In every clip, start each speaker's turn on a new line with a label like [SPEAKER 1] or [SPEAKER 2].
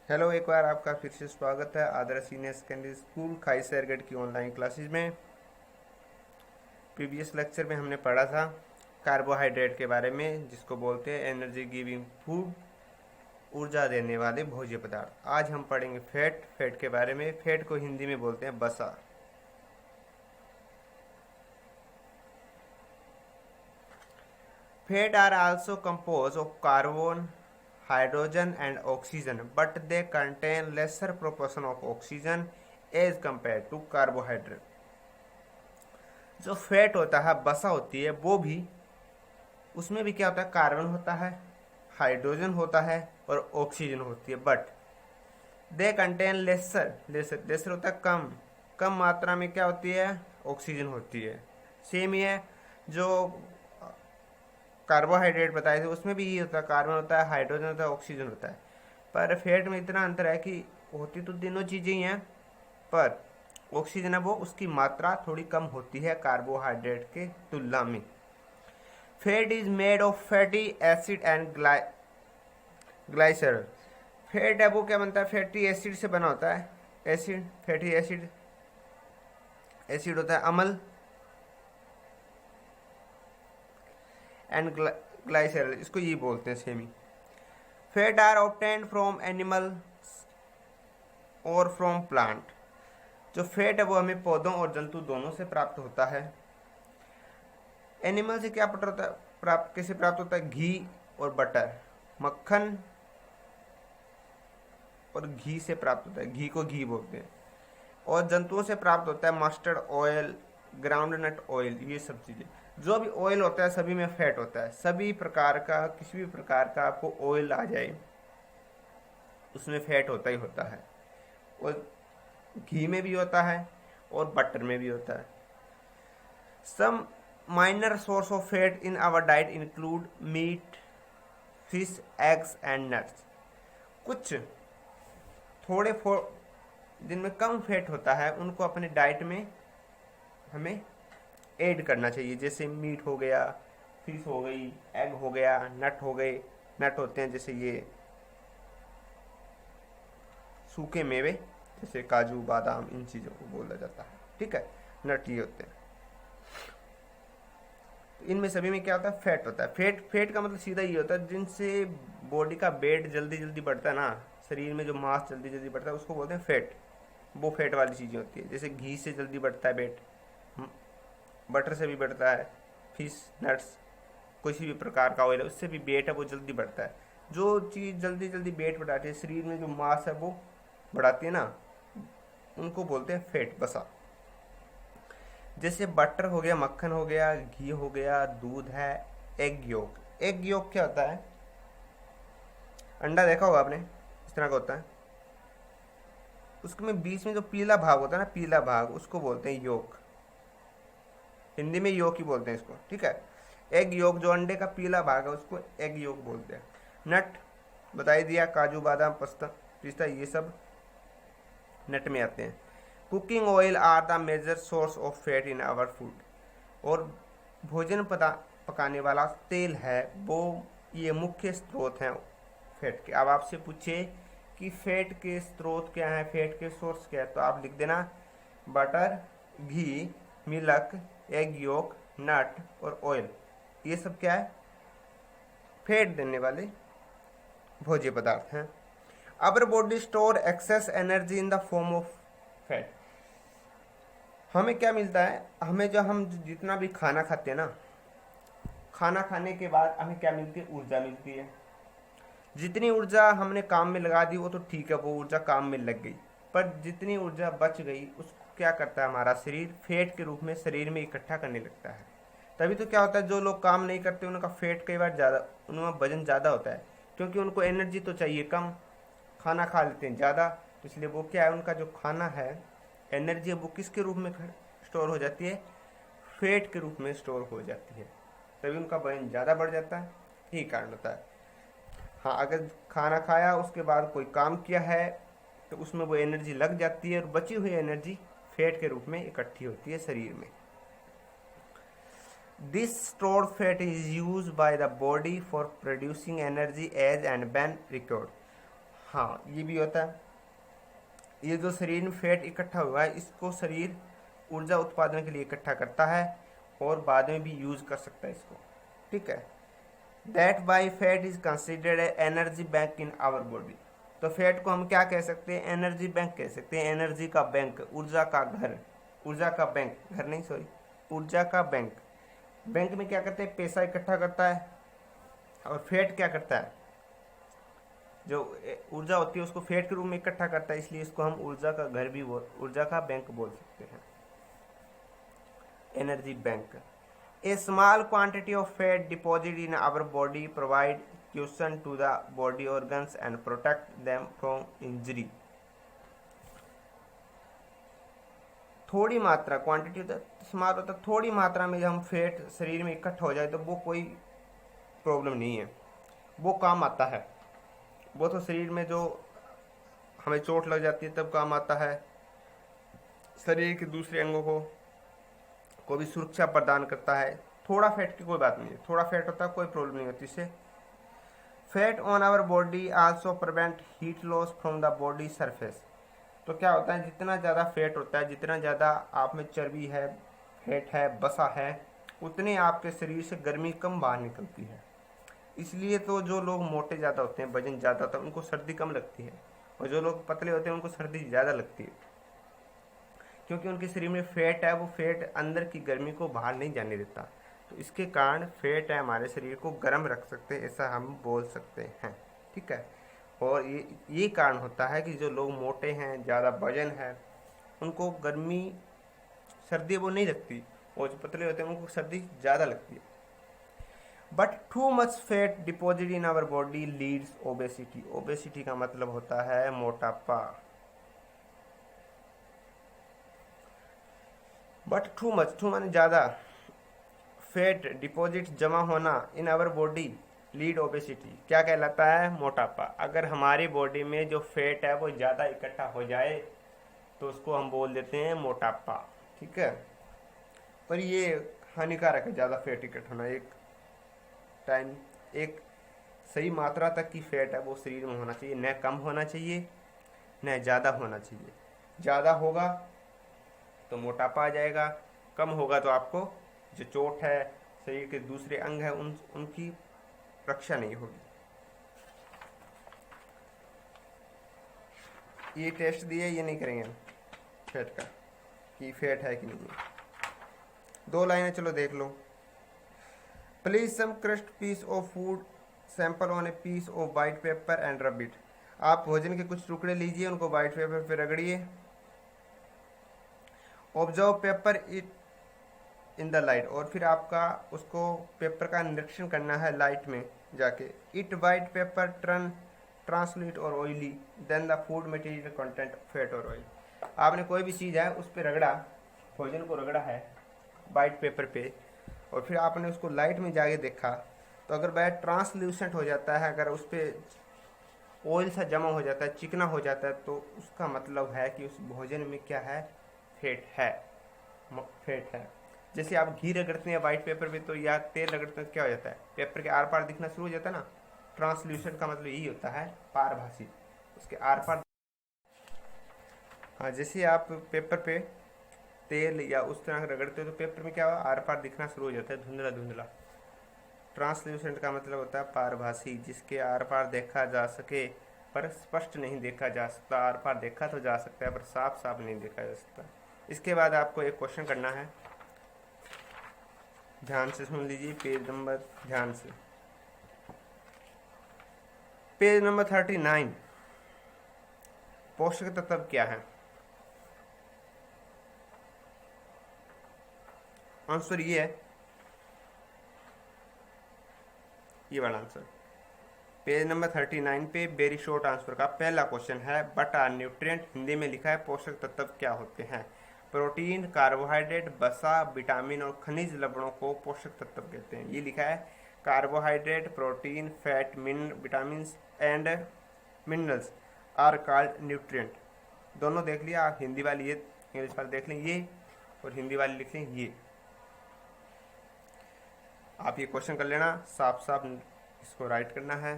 [SPEAKER 1] Hello, एक बार आपका फिर से स्वागत है आदर्श सीनियर सेकेंडरी स्कूल खाई शेरगढ़ की ऑनलाइन क्लासेस में। प्रीवियस लेक्चर में हमने पढ़ा था कार्बोहाइड्रेट के बारे में, जिसको बोलते हैं एनर्जी गिविंग फूड, ऊर्जा देने वाले भोज्य पदार्थ। आज हम पढ़ेंगे फैट के बारे में। फैट को हिंदी में बोलते हैं बसा। Fat are also compose of carbon, hydrogen and oxygen, but they contain lesser proportion of oxygen as compared to carbohydrate। जो फैट होता है, बसा होती है, वो भी उसमें भी क्या होता है, कार्बन होता है, हाइड्रोजन होता है और ऑक्सीजन होती है। बट दे कंटेन लेसर होता है कम, कम मात्रा में क्या होती है, ऑक्सीजन होती है। सेम ही है जो कार्बोहाइड्रेट बताए थे, उसमें भी ये होता है, कार्बन होता है, हाइड्रोजन होता है, ऑक्सीजन होता है। पर फैट में इतना अंतर है कि होती तो तीनों चीज़ें ही हैं, पर ऑक्सीजन है वो उसकी मात्रा थोड़ी कम होती है कार्बोहाइड्रेट के तुलना में। Fat is made of fatty acid and ग्लाइसरल। Fat है वो क्या बनता है, फैटी एसिड से बना होता है। एसिड, फैटी एसिड, एसिड होता है अम्ल, एंड ग्लाइसरल, इसको ये बोलते हैं semi. Fat are obtained from animal और फ्रॉम प्लांट। जो फैट है वो हमें पौधों और जंतु दोनों से प्राप्त होता है। एनिमल से क्या प्राप्त कैसे प्राप्त होता है, घी और बटर, मक्खन और घी से प्राप्त होता है, घी को घी बोलते हैं। और जंतुओं से प्राप्त होता है मस्टर्ड ऑयल, ग्राउंडनट ऑयल, ये सब चीज़ें। जो भी ऑयल होता है सभी में फैट होता है। सभी प्रकार का, किसी भी प्रकार का आपको ऑयल आ जाए उसमें फैट होता ही होता है। और घी में भी होता है और बटर में भी होता है। Some minor source of fat in our diet include meat, fish, eggs and nuts. कुछ थोड़े जिनमें कम फैट होता है उनको अपने डाइट में हमें ऐड करना चाहिए। जैसे मीट हो गया, फिश हो गई, एग हो गया, नट हो गए। नट होते हैं जैसे ये सूखे मेवे, जैसे काजू, बादाम, इन चीज़ों को बोला जाता है। ठीक है, नट ये होते हैं। तो इनमें सभी में क्या होता है, फैट होता है। फैट का मतलब सीधा ये होता है जिनसे बॉडी का वेट जल्दी जल्दी बढ़ता है ना, शरीर में जो मास जल्दी जल्दी बढ़ता है उसको बोलते हैं फैट। वो फैट वाली चीज़ें होती है। जैसे घी से जल्दी बढ़ता है वेट, बटर से भी बढ़ता है, फिश, नट्स, किसी भी प्रकार का ऑयल है उससे भी वेट है वो जल्दी बढ़ता है। जो चीज़ जल्दी जल्दी वेट बढ़ाती है, शरीर में जो मास है वो बढ़ाती है ना, उनको बोलते हैं फैट, बसा। जैसे बटर हो गया, मक्खन हो गया, घी हो गया, दूध है, एग योक। एग योक क्या होता है, अंडा देखा होगा आपने, इस तरह का होता है। उसमें बीच में जो पीला भाग होता है ना, पीला भाग, उसको बोलते हैं योक। हिंदी में योक ही बोलते हैं इसको। ठीक है, एग योक, जो अंडे का पीला भाग है उसको एग योक बोलते हैं। नट बता ही दिया, काजू, बादाम, पिस्ता, ये सब नट में आते हैं। Cooking oil are the major source of fat in our food. और भोजन पकाने वाला तेल है वो, ये मुख्य स्रोत हैं फैट के। अब आपसे पूछे कि फैट के स्रोत क्या है, फैट के सोर्स क्या है, तो आप लिख देना बटर, घी, मिल्क, एग योक, नट और ऑयल। ये सब क्या है, फैट देने वाले भोज्य पदार्थ हैं। Our body store excess energy in the form of fat. हमें क्या मिलता है, हमें जो हम जितना भी खाना खाते हैं ना, खाना खाने के बाद हमें क्या मिलती है, ऊर्जा मिलती है। जितनी ऊर्जा हमने काम में लगा दी वो तो ठीक है, वो ऊर्जा काम में लग गई। पर जितनी ऊर्जा बच गई उसको क्या करता है हमारा शरीर, फैट के रूप में शरीर में इकट्ठा करने लगता है। तभी तो क्या होता है, जो लोग काम नहीं करते उनका फैट कई बार ज़्यादा, उनमें वजन ज़्यादा होता है, क्योंकि उनको एनर्जी तो चाहिए कम, खाना खा लेते हैं ज़्यादा। तो इसलिए वो क्या है, उनका जो खाना है, एनर्जी है, वो किसके रूप में स्टोर हो जाती है, फैट के रूप में स्टोर हो जाती है। तभी उनका वजन ज़्यादा बढ़ जाता है, यही कारण होता है। हाँ, अगर खाना खाया उसके बाद कोई काम किया है तो उसमें वो एनर्जी लग जाती है और बची हुई एनर्जी फैट के रूप में इकट्ठी होती है शरीर में। This stored fat is used by the body for producing energy as and when required। हाँ, ये भी होता है। ये जो शरीर में फैट इकट्ठा हुआ है, इसको शरीर ऊर्जा उत्पादन के लिए इकट्ठा करता है और बाद में भी यूज कर सकता है इसको, ठीक है। That by fat is considered energy bank in our body. तो फैट को हम क्या कह सकते हैं? एनर्जी बैंक कह सकते हैं। एनर्जी का बैंक, ऊर्जा का घर, ऊर्जा का बैंक, घर नहीं सॉरी, ऊर्जा का बैंक। बैंक में क्या करते हैं? पैसा इकट्ठा करता है। और फैट क्या करता है? जो ऊर्जा होती है उसको फैट के रूप में इकट्ठा करता है, इसलिए इसको हम ऊर्जा का घर भी ऊर्जा का बैंक बोल सकते हैं, energy bank. A small quantity of fat deposit in our body provide cushion to the body organs and protect them from injury. थोड़ी मात्रा, क्वांटिटी स्मॉल होता है, थोड़ी मात्रा में जब हम फैट शरीर में इकट्ठा हो जाए तो वो कोई प्रॉब्लम नहीं है, वो काम आता है। वो तो शरीर में जो हमें चोट लग जाती है तब काम आता है, शरीर के दूसरे अंगों को भी सुरक्षा प्रदान करता है। थोड़ा फैट की कोई बात नहीं है, थोड़ा फैट होता है कोई प्रॉब्लम नहीं होती इससे। Fat on our body also prevent heat loss from the body surface. तो क्या होता है, जितना ज़्यादा फैट होता है, जितना ज़्यादा आप में चर्बी है, फैट है, बसा है, उतने आपके शरीर से गर्मी कम बाहर निकलती है। इसलिए तो जो लोग मोटे ज़्यादा होते हैं, वजन ज़्यादा होता है, उनको सर्दी कम लगती है, और जो लोग पतले होते हैं उनको सर्दी ज़्यादा लगती है, क्योंकि उनके शरीर में फैट है, वो फैट अंदर की गर्मी को बाहर नहीं जाने देता। तो इसके कारण फैट है हमारे शरीर को गर्म रख सकते हैं, ऐसा हम बोल सकते हैं, ठीक है। और ये कारण होता है कि जो लोग मोटे हैं, ज़्यादा वजन है, उनको गर्मी, सर्दी वो नहीं लगती, और जो पतले होते हैं उनको सर्दी ज़्यादा लगती है। But too much fat deposit in our body leads obesity. Obesity का मतलब होता है मोटापा। बट टू मच, टू माने ज़्यादा, फैट डिपॉजिट जमा होना in our body lead obesity, क्या कहलाता है? मोटापा। अगर हमारी बॉडी में जो फैट है वो ज़्यादा इकट्ठा हो जाए तो उसको हम बोल देते हैं मोटापा, ठीक है। पर ये हानिकारक है ज़्यादा फैट इकट्ठा होना। एक सही मात्रा तक की फैट है वो शरीर में होना चाहिए, न कम होना चाहिए न ज़्यादा होना चाहिए। ज़्यादा होगा तो मोटापा आ जाएगा, कम होगा तो आपको जो चोट है, शरीर के दूसरे अंग है, उनकी रक्षा नहीं होगी। ये टेस्ट दिए, ये नहीं करेंगे फैट का कि फैट है कि नहीं है। 2 लाइनें चलो देख लो। Please some crust piece of food sample on a piece of white paper and rub it. आप भोजन के कुछ टुकड़े लीजिए, उनको वाइट पेपर पे रगड़िए। Observe paper it in the light, और फिर आपका उसको पेपर का निरीक्षण करना है लाइट में जाके। It white paper turn translucent और oily then the food material content fat और ऑयल। आपने कोई भी चीज़ है उस पर रगड़ा, भोजन को रगड़ा है वाइट पेपर पे, और फिर आपने उसको लाइट में जाके देखा, तो अगर वह ट्रांसल्यूसेंट हो जाता है, अगर उस पर ऑयल सा जमा हो जाता है, चिकना हो जाता है, तो उसका मतलब है कि उस भोजन में क्या है? फैट है, फैट है। जैसे आप घी रगड़ते हैं वाइट पेपर पे, तो या तेल रगड़ते हैं, क्या हो जाता है? पेपर के आर पार दिखना शुरू हो जाता है ना। ट्रांसल्यूसेंट का मतलब यही होता है, पारभासी, उसके आर पार। हाँ, जैसे आप पेपर पे तेल या उस तरह रगड़ते हो तो पेपर में क्या हुआ? आर पार दिखना शुरू हो जाता है, धुंधला धुंधला। ट्रांसल्यूसेंट का मतलब होता है पारभासी, जिसके आर पार देखा जा सके पर स्पष्ट नहीं देखा जा सकता। आर पार देखा तो जा सकता है पर साफ साफ नहीं देखा जा सकता। इसके बाद आपको एक क्वेश्चन करना है, ध्यान से सुन लीजिए, पेज नंबर, ध्यान से, पेज नंबर 39। पोषक तत्व क्या है? आंसर ये है, ये वाला आंसर पेज नंबर 39 पे वेरी शॉर्ट आंसर का पहला क्वेश्चन है, बट आर न्यूट्रिएंट। हिंदी में लिखा है पोषक तत्व क्या होते हैं? प्रोटीन, कार्बोहाइड्रेट, वसा, विटामिन और खनिज लवणों को पोषक तत्व कहते हैं। ये लिखा है carbohydrate, protein, fat, vitamin and minerals are called nutrient. दोनों देख लिया आप, हिंदी वाली ये, इंग्लिश वाली देख लें ये, और हिंदी वाली लिख लें ये। आप ये क्वेश्चन कर लेना, साफ साफ इसको राइट करना है,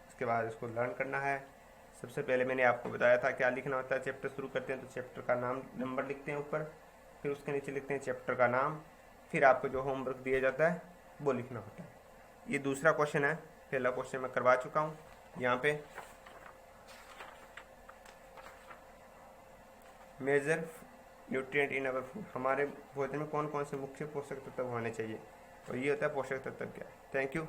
[SPEAKER 1] उसके बाद इसको लर्न करना है, सबसे पहले मैंने आपको बताया था क्या लिखना होता है। चैप्टर शुरू करते हैं तो चैप्टर का नाम नंबर लिखते हैं ऊपर, फिर उसके नीचे लिखते हैं चैप्टर का नाम, फिर आपको जो होमवर्क दिया जाता है वो लिखना होता है। ये दूसरा क्वेश्चन है, पहला क्वेश्चन मैं करवा चुका हूँ। यहाँ पे major nutrient in our food, हमारे भोजन में कौन कौन से मुख्य पोषक तत्व होने चाहिए, और ये होता है पोषक तत्व क्या। Thank you.